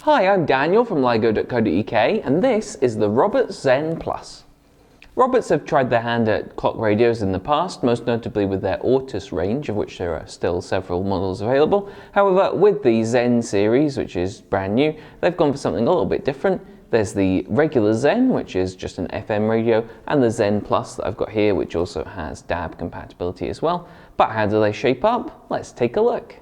Hi, I'm Daniel from ligo.co.uk and this is the Roberts Zen Plus. Roberts have tried their hand at clock radios in the past, most notably with their Ortus range, of which there are still several models available. However, with the Zen series, which is brand new, they've gone for something a little bit different. There's the regular Zen, which is just an FM radio, and the Zen Plus that I've got here, which also has DAB compatibility as well. But how do they shape up? Let's take a look.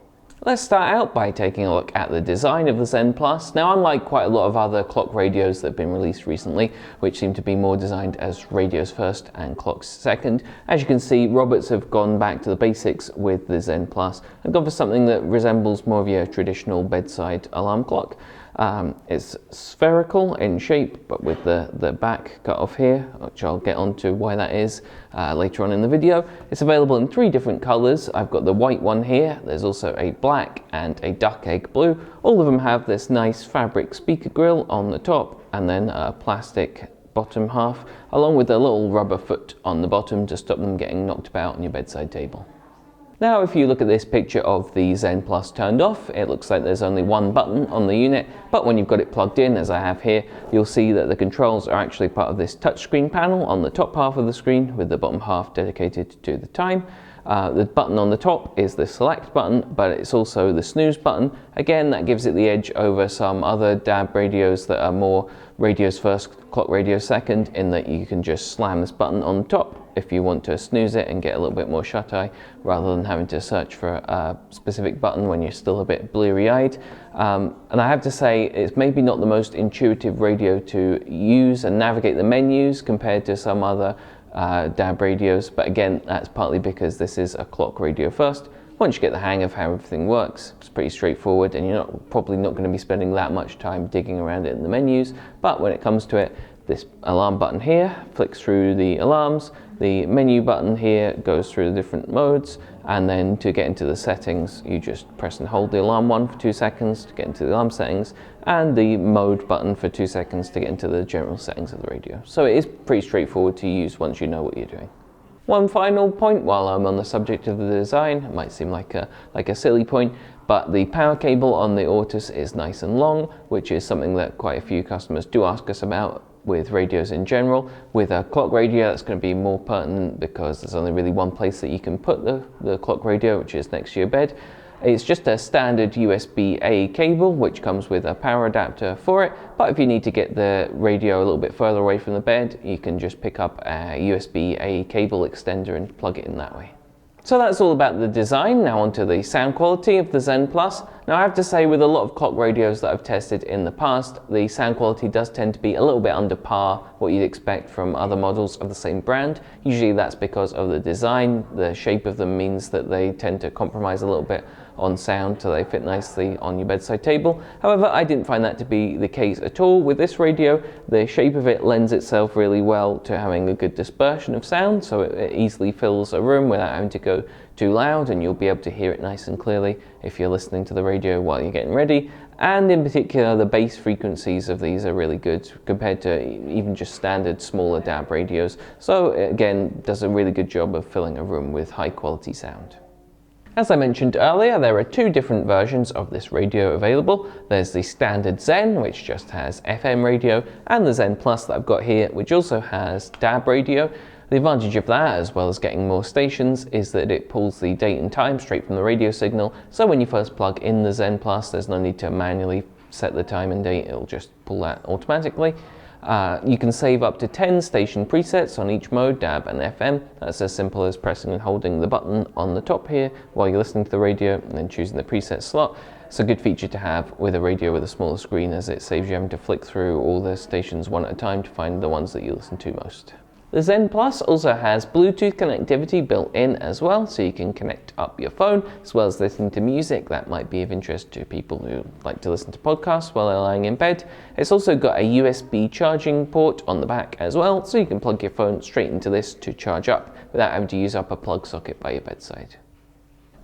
Let's start out by taking a look at the design of the Zen Plus. Now, unlike quite a lot of other clock radios that have been released recently, which seem to be more designed as radios first and clocks second, as you can see, Roberts have gone back to the basics with the Zen Plus and gone for something that resembles more of your traditional bedside alarm clock. It's spherical in shape, but with the back cut off here, which I'll get onto why that is later on in the video. It's available in 3 different colors. I've got the white one here. There's also a black and a duck egg blue. All of them have this nice fabric speaker grill on the top and then a plastic bottom half, along with a little rubber foot on the bottom to stop them getting knocked about on your bedside table. Now, if you look at this picture of the Zen Plus turned off, it looks like there's only one button on the unit, but when you've got it plugged in, as I have here, you'll see that the controls are actually part of this touchscreen panel on the top half of the screen, with the bottom half dedicated to the time. The button on the top is the select button, but it's also the snooze button. Again, that gives it the edge over some other DAB radios that are more radios first, clock radio second, in that you can just slam this button on the top if you want to snooze it and get a little bit more shut-eye, rather than having to search for a specific button when you're still a bit bleary-eyed. And I have to say, it's maybe not the most intuitive radio to use and navigate the menus compared to some other DAB radios, but again, that's partly because this is a clock radio first. Once you get the hang of how everything works, it's pretty straightforward, and you're probably not going to be spending that much time digging around it in the menus. But when it comes to it, this alarm button here flicks through the alarms, the menu button here goes through the different modes, and then to get into the settings, you just press and hold the alarm one for 2 seconds to get into the alarm settings, and the mode button for 2 seconds to get into the general settings of the radio. So it is pretty straightforward to use once you know what you're doing. One final point while I'm on the subject of the design, it might seem like a silly point, but the power cable on the Ortus is nice and long, which is something that quite a few customers do ask us about with radios in general. With a clock radio, that's going to be more pertinent because there's only really one place that you can put the clock radio, which is next to your bed. It's just a standard USB-A cable, which comes with a power adapter for it, but if you need to get the radio a little bit further away from the bed, you can just pick up a USB-A cable extender and plug it in that way. So that's all about the design. Now onto the sound quality of the Zen Plus. Now I have to say, with a lot of clock radios that I've tested in the past, the sound quality does tend to be a little bit under par what you'd expect from other models of the same brand. Usually that's because of the design. The shape of them means that they tend to compromise a little bit on sound so they fit nicely on your bedside table. However, I didn't find that to be the case at all with this radio. The shape of it lends itself really well to having a good dispersion of sound, so it easily fills a room without having to go too loud, and you'll be able to hear it nice and clearly if you're listening to the radio while you're getting ready. And in particular, the bass frequencies of these are really good compared to even just standard smaller DAB radios. So again, does a really good job of filling a room with high quality sound. As I mentioned earlier, there are 2 different versions of this radio available. There's the standard Zen, which just has FM radio, and the Zen Plus that I've got here, which also has DAB radio. The advantage of that, as well as getting more stations, is that it pulls the date and time straight from the radio signal. So when you first plug in the Zen Plus, there's no need to manually set the time and date. It'll just pull that automatically. You can save up to 10 station presets on each mode, DAB and FM. That's as simple as pressing and holding the button on the top here while you're listening to the radio and then choosing the preset slot. It's a good feature to have with a radio with a smaller screen, as it saves you having to flick through all the stations one at a time to find the ones that you listen to most. The Zen Plus also has Bluetooth connectivity built in as well, so you can connect up your phone as well as listening to music. That might be of interest to people who like to listen to podcasts while they're lying in bed. It's also got a USB charging port on the back as well, so you can plug your phone straight into this to charge up without having to use up a plug socket by your bedside.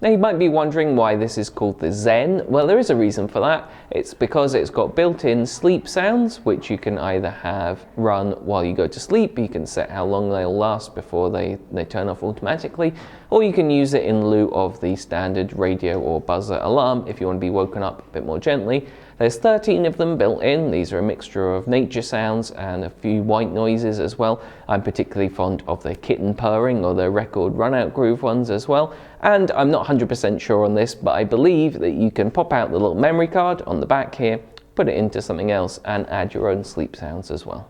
Now you might be wondering why this is called the Zen. Well, there is a reason for that. It's because it's got built-in sleep sounds, which you can either have run while you go to sleep, you can set how long they'll last before they turn off automatically, or you can use it in lieu of the standard radio or buzzer alarm if you want to be woken up a bit more gently. There's 13 of them built in. These are a mixture of nature sounds and a few white noises as well. I'm particularly fond of the kitten purring or the record run-out groove ones as well. And I'm not 100% sure on this, but I believe that you can pop out the little memory card on the back here, put it into something else, and add your own sleep sounds as well.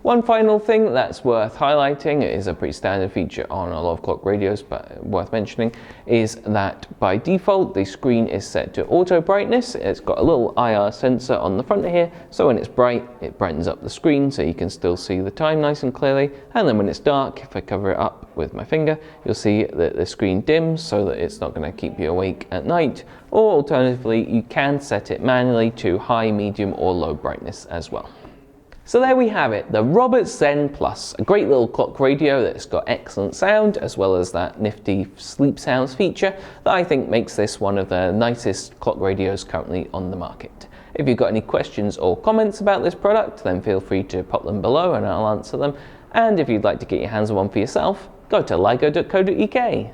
One final thing that's worth highlighting, it is a pretty standard feature on a lot of clock radios, but worth mentioning, is that by default the screen is set to auto brightness. It's got a little IR sensor on the front here, so when it's bright it brightens up the screen so you can still see the time nice and clearly, and then when it's dark, if I cover it up with my finger, you'll see that the screen dims so that it's not going to keep you awake at night, or alternatively you can set it manually to high, medium or low brightness as well. So there we have it, the Roberts Zen Plus, a great little clock radio that's got excellent sound as well as that nifty sleep sounds feature that I think makes this one of the nicest clock radios currently on the market. If you've got any questions or comments about this product, then feel free to pop them below and I'll answer them. And if you'd like to get your hands on one for yourself, go to ligo.co.uk.